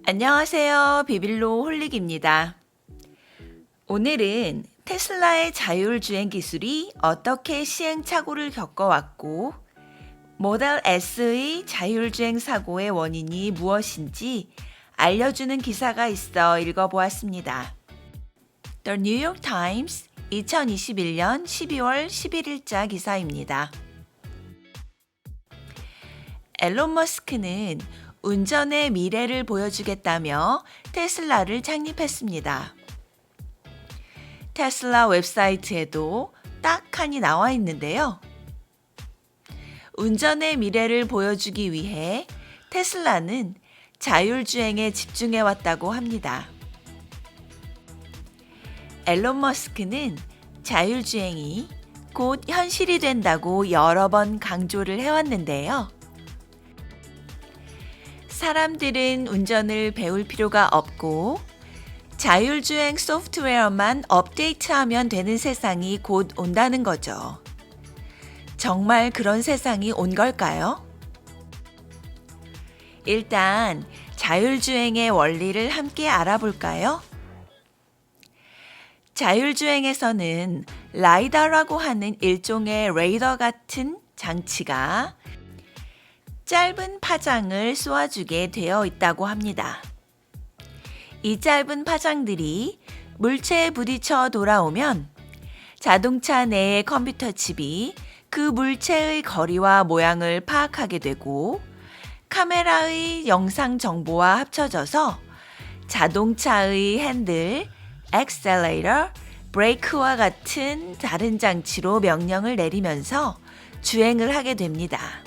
안녕하세요. 비빌로 홀릭입니다. 오늘은 테슬라의 자율주행 기술이 어떻게 시행착오를 겪어왔고, 모델 S의 자율주행 사고의 원인이 무엇인지 알려주는 기사가 있어 읽어보았습니다. The New York Times 2021년 12월 11일자 기사입니다. 앨런 머스크는 운전의 미래를 보여주겠다며 테슬라를 창립했습니다. 테슬라 웹사이트에도 딱 하니 나와 있는데요. 운전의 미래를 보여주기 위해 테슬라는 자율주행에 집중해 왔다고 합니다. 앨런 머스크는 자율주행이 곧 현실이 된다고 여러 번 강조를 해왔는데요. 사람들은 운전을 배울 필요가 없고 자율주행 소프트웨어만 업데이트하면 되는 세상이 곧 온다는 거죠. 정말 그런 세상이 온 걸까요? 일단 자율주행의 원리를 함께 알아볼까요? 자율주행에서는 라이다라고 하는 일종의 레이더 같은 장치가 짧은 파장을 쏘아주게 되어 있다고 합니다. 이 짧은 파장들이 물체에 부딪혀 돌아오면 자동차 내의 컴퓨터 칩이 그 물체의 거리와 모양을 파악하게 되고 카메라의 영상 정보와 합쳐져서 자동차의 핸들, 엑셀레이터, 브레이크와 같은 다른 장치로 명령을 내리면서 주행을 하게 됩니다.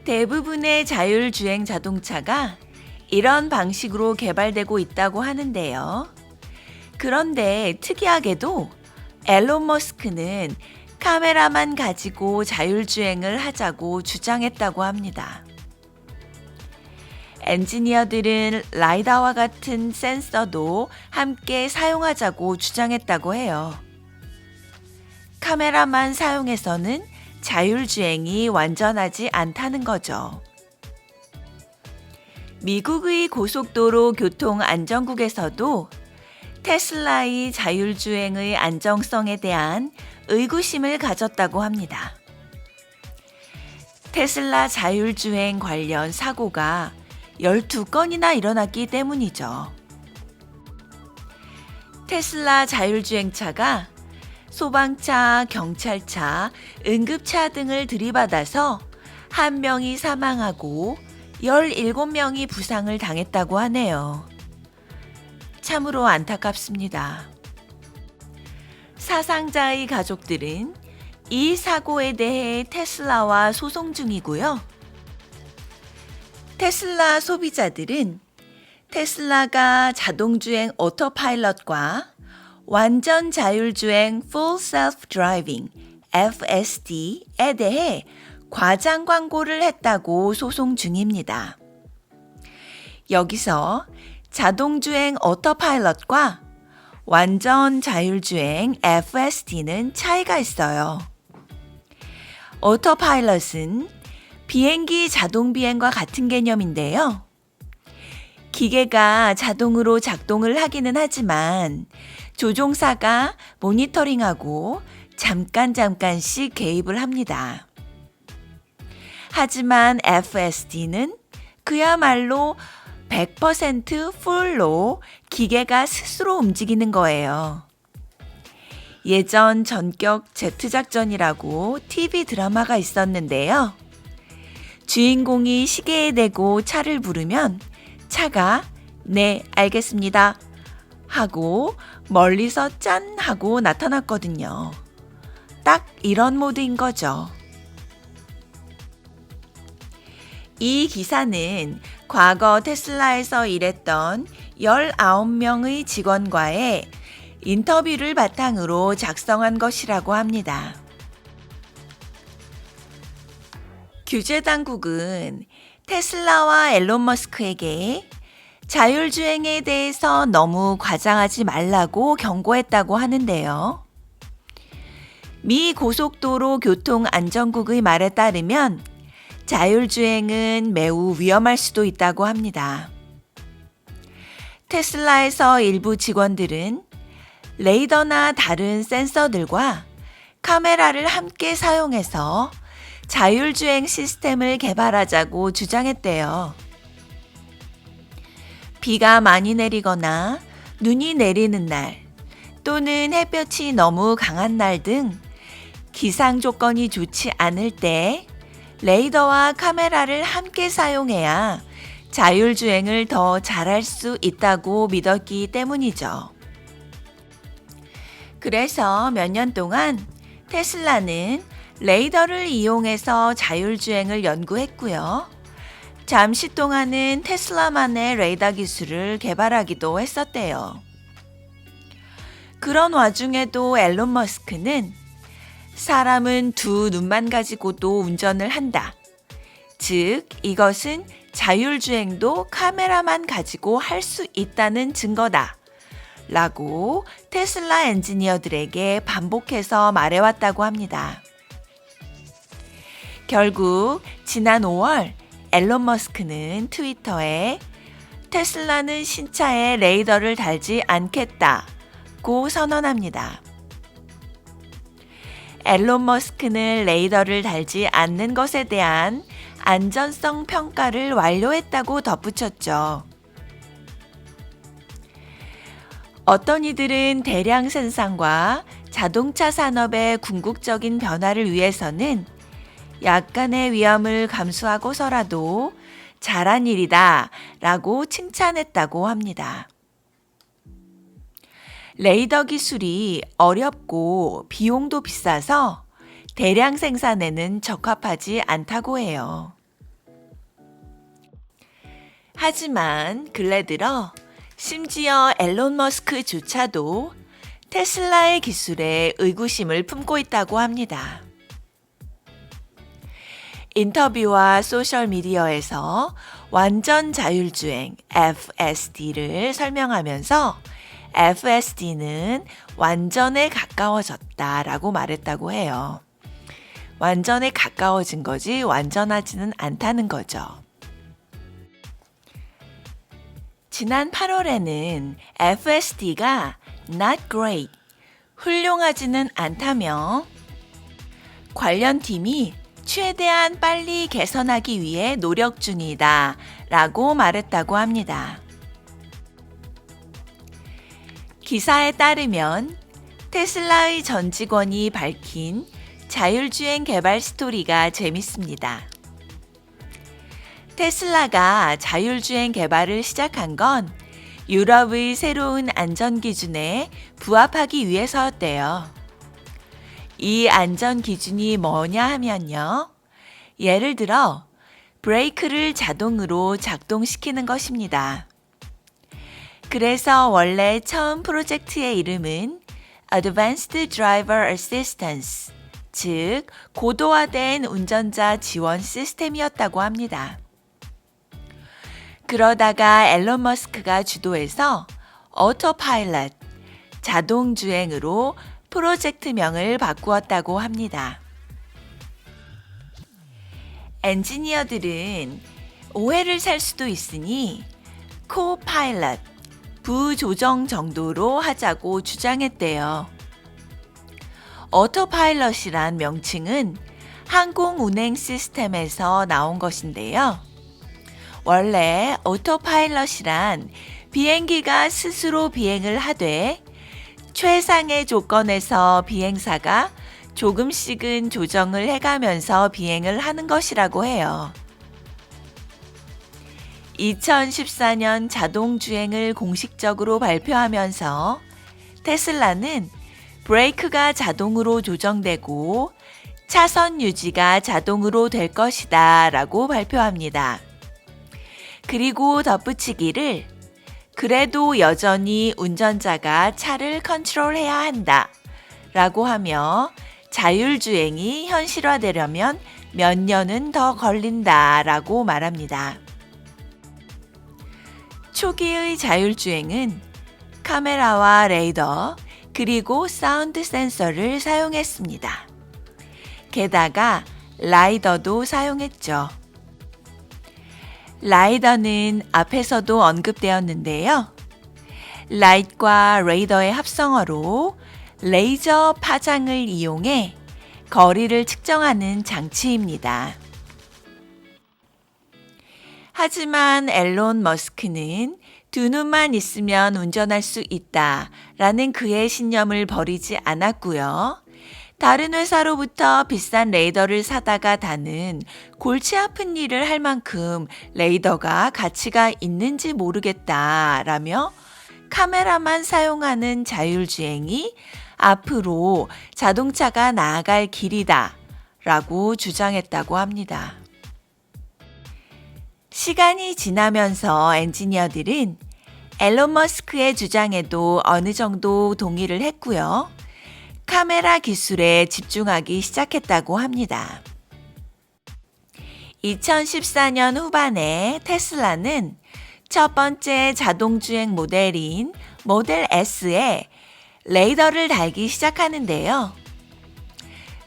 대부분의 자율주행 자동차가 이런 방식으로 개발되고 있다고 하는데요. 그런데 특이하게도 앨런 머스크는 카메라만 가지고 자율주행을 하자고 주장했다고 합니다. 엔지니어들은 라이다와 같은 센서도 함께 사용하자고 주장했다고 해요. 카메라만 사용해서는 자율주행이 완전하지 않다는 거죠. 미국의 고속도로 교통안전국에서도 테슬라의 자율주행의 안정성에 대한 의구심을 가졌다고 합니다. 테슬라 자율주행 관련 사고가 12건이나 일어났기 때문이죠. 테슬라 자율주행차가 소방차, 경찰차, 응급차 등을 들이받아서 1명이 사망하고 17명이 부상을 당했다고 하네요. 참으로 안타깝습니다. 사상자의 가족들은 이 사고에 대해 테슬라와 소송 중이고요. 테슬라 소비자들은 테슬라가 자동주행 오토파일럿과 완전 자율주행 Full Self Driving FSD에 대해 과장 광고를 했다고 소송 중입니다. 여기서 자동주행 오토파일럿과 완전 자율주행 FSD는 차이가 있어요. 오토파일럿은 비행기 자동 비행과 같은 개념인데요. 기계가 자동으로 작동을 하기는 하지만 조종사가 모니터링하고 잠깐씩 개입을 합니다. 하지만 FSD는 그야말로 100% 풀로 기계가 스스로 움직이는 거예요. 예전 전격 제트작전이라고 TV 드라마가 있었는데요. 주인공이 시계에 대고 차를 부르면 차가 네, 알겠습니다 하고 멀리서 짠 하고 나타났거든요. 딱 이런 모드인 거죠. 이 기사는 과거 테슬라에서 일했던 19명의 직원과의 인터뷰를 바탕으로 작성한 것이라고 합니다. 규제 당국은 테슬라와 앨런 머스크에게 자율주행에 대해서 너무 과장하지 말라고 경고했다고 하는데요. 미 고속도로 교통안전국의 말에 따르면 자율주행은 매우 위험할 수도 있다고 합니다. 테슬라에서 일부 직원들은 레이더나 다른 센서들과 카메라를 함께 사용해서 자율주행 시스템을 개발하자고 주장했대요. 비가 많이 내리거나 눈이 내리는 날 또는 햇볕이 너무 강한 날 등 기상 조건이 좋지 않을 때 레이더와 카메라를 함께 사용해야 자율주행을 더 잘할 수 있다고 믿었기 때문이죠. 그래서 몇 년 동안 테슬라는 레이더를 이용해서 자율주행을 연구했고요. 잠시 동안은 테슬라만의 레이더 기술을 개발하기도 했었대요. 그런 와중에도 앨런 머스크는 사람은 두 눈만 가지고도 운전을 한다. 즉, 이것은 자율주행도 카메라만 가지고 할 수 있다는 증거다. 라고 테슬라 엔지니어들에게 반복해서 말해왔다고 합니다. 결국 지난 5월 앨런 머스크는 트위터에 테슬라는 신차에 레이더를 달지 않겠다고 선언합니다. 앨런 머스크는 레이더를 달지 않는 것에 대한 안전성 평가를 완료했다고 덧붙였죠. 어떤 이들은 대량 생산과 자동차 산업의 궁극적인 변화를 위해서는 약간의 위험을 감수하고서라도 잘한 일이다 라고 칭찬했다고 합니다. 레이더 기술이 어렵고 비용도 비싸서 대량 생산에는 적합하지 않다고 해요. 하지만 근래 들어 심지어 앨런 머스크조차도 테슬라의 기술에 의구심을 품고 있다고 합니다. 인터뷰와 소셜미디어에서 완전 자율주행 FSD를 설명하면서 FSD는 완전에 가까워졌다라고 말했다고 해요. 완전에 가까워진 거지 완전하지는 않다는 거죠. 지난 8월에는 FSD가 not great, 훌륭하지는 않다며 관련 팀이 최대한 빨리 개선하기 위해 노력 중이다 라고 말했다고 합니다. 기사에 따르면 테슬라의 전 직원이 밝힌 자율주행 개발 스토리가 재밌습니다. 테슬라가 자율주행 개발을 시작한 건 유럽의 새로운 안전기준에 부합하기 위해서였대요. 이 안전기준이 뭐냐 하면요. 예를 들어 브레이크를 자동으로 작동시키는 것입니다. 그래서 원래 처음 프로젝트의 이름은 Advanced Driver Assistance, 즉 고도화된 운전자 지원 시스템이었다고 합니다. 그러다가 앨런 머스크가 주도해서 오토파일럿, 자동주행으로 프로젝트명을 바꾸었다고 합니다. 엔지니어들은 오해를 살 수도 있으니 코파일럿, 부조정 정도로 하자고 주장했대요. 오토파일럿이란 명칭은 항공운행 시스템에서 나온 것인데요. 원래 오토파일럿이란 비행기가 스스로 비행을 하되 최상의 조건에서 비행사가 조금씩은 조정을 해가면서 비행을 하는 것이라고 해요. 2014년 자동주행을 공식적으로 발표하면서 테슬라는 브레이크가 자동으로 조정되고 차선 유지가 자동으로 될 것이다 라고 발표합니다. 그리고 덧붙이기를 그래도 여전히 운전자가 차를 컨트롤해야 한다 라고 하며 자율주행이 현실화되려면 몇 년은 더 걸린다 라고 말합니다. 초기의 자율주행은 카메라와 레이더, 그리고 사운드 센서를 사용했습니다. 게다가 라이더도 사용했죠. 라이더는 앞에서도 언급되었는데요. 라이트과 레이더의 합성어로 레이저 파장을 이용해 거리를 측정하는 장치입니다. 하지만 앨런 머스크는 두 눈만 있으면 운전할 수 있다라는 그의 신념을 버리지 않았고요. 다른 회사로부터 비싼 레이더를 사다가 다는 골치 아픈 일을 할 만큼 레이더가 가치가 있는지 모르겠다라며 카메라만 사용하는 자율주행이 앞으로 자동차가 나아갈 길이다 라고 주장했다고 합니다. 시간이 지나면서 엔지니어들은 앨런 머스크의 주장에도 어느 정도 동의를 했고요. 카메라 기술에 집중하기 시작했다고 합니다. 2014년 후반에 테슬라는 첫 번째 자동주행 모델인 모델 S에 레이더를 달기 시작하는데요.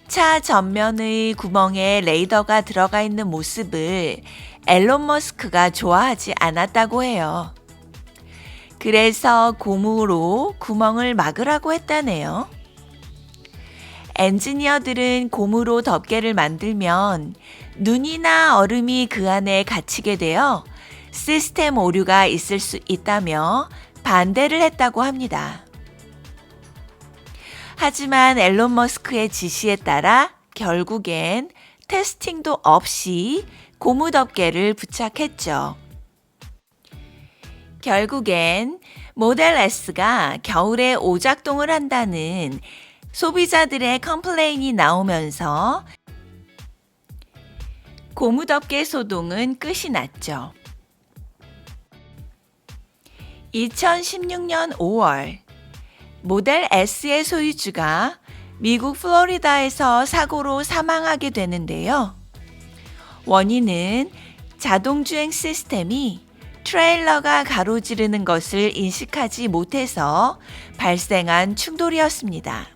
차 전면의 구멍에 레이더가 들어가 있는 모습을 앨런 머스크가 좋아하지 않았다고 해요. 그래서 고무로 구멍을 막으라고 했다네요. 엔지니어들은 고무로 덮개를 만들면 눈이나 얼음이 그 안에 갇히게 되어 시스템 오류가 있을 수 있다며 반대를 했다고 합니다. 하지만 앨런 머스크의 지시에 따라 결국엔 테스팅도 없이 고무 덮개를 부착했죠. 결국엔 모델 S가 겨울에 오작동을 한다는 소비자들의 컴플레인이 나오면서 고무 덮개 소동은 끝이 났죠. 2016년 5월 모델 S의 소유주가 미국 플로리다에서 사고로 사망하게 되는데요. 원인은 자동주행 시스템이 트레일러가 가로지르는 것을 인식하지 못해서 발생한 충돌이었습니다.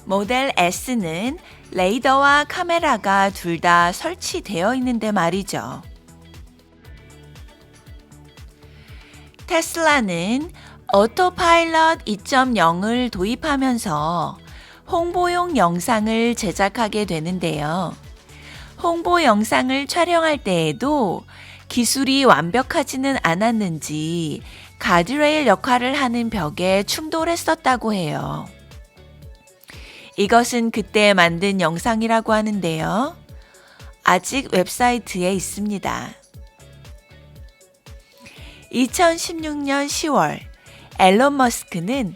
모델 S는 레이더와 카메라가 둘 다 설치되어 있는데 말이죠. 테슬라는 오토파일럿 2.0을 도입하면서 홍보용 영상을 제작하게 되는데요. 홍보 영상을 촬영할 때에도 기술이 완벽하지는 않았는지 가드레일 역할을 하는 벽에 충돌했었다고 해요. 이것은 그때 만든 영상이라고 하는데요. 아직 웹사이트에 있습니다. 2016년 10월 앨런 머스크는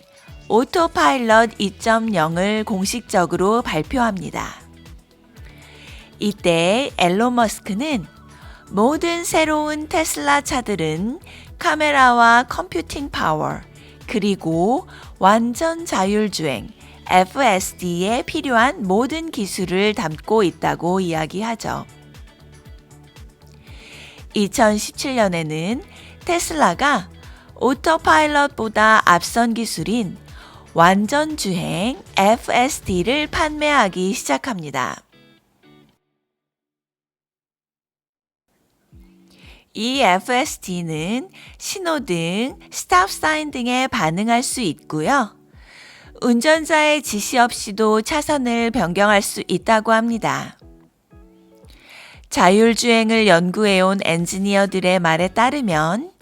오토파일럿 2.0을 공식적으로 발표합니다. 이때 앨런 머스크는 모든 새로운 테슬라 차들은 카메라와 컴퓨팅 파워, 그리고 완전 자율주행 FSD에 필요한 모든 기술을 담고 있다고 이야기하죠. 2017년에는 테슬라가 오토파일럿보다 앞선 기술인 완전 주행 FSD를 판매하기 시작합니다. 이 FSD는 신호등, 스탑 사인 등에 반응할 수 있고요. 운전자의 지시 없이도 차선을 변경할 수 있다고 합니다. 자율주행을 연구해온 엔지니어들의 말에 따르면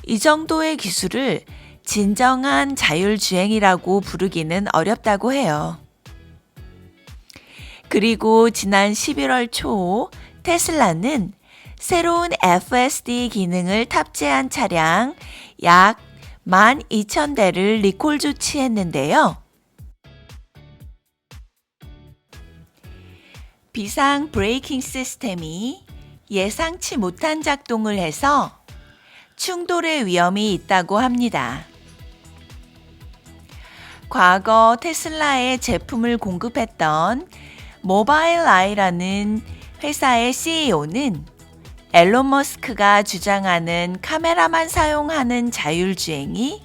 이 정도의 기술을 진정한 자율주행이라고 부르기는 어렵다고 해요. 그리고 지난 11월 초 테슬라는 새로운 FSD 기능을 탑재한 차량 약 12,000대를 리콜 조치했는데요. 비상 브레이킹 시스템이 예상치 못한 작동을 해서 충돌의 위험이 있다고 합니다. 과거 테슬라의 제품을 공급했던 모바일아이라는 회사의 CEO는 앨런 머스크가 주장하는 카메라만 사용하는 자율주행이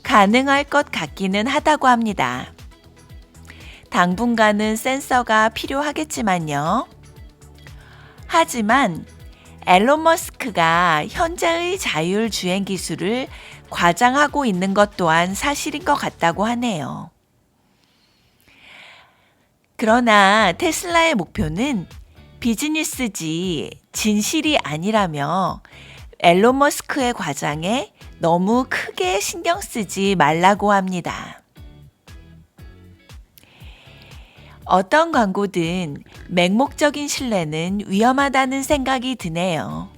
가능할 것 같기는 하다고 합니다. 당분간은 센서가 필요하겠지만요. 하지만 앨런 머스크가 현재의 자율주행 기술을 과장하고 있는 것 또한 사실인 것 같다고 하네요. 그러나 테슬라의 목표는 비즈니스지 진실이 아니라며 앨런 머스크의 과장에 너무 크게 신경 쓰지 말라고 합니다. 어떤 광고든 맹목적인 신뢰는 위험하다는 생각이 드네요.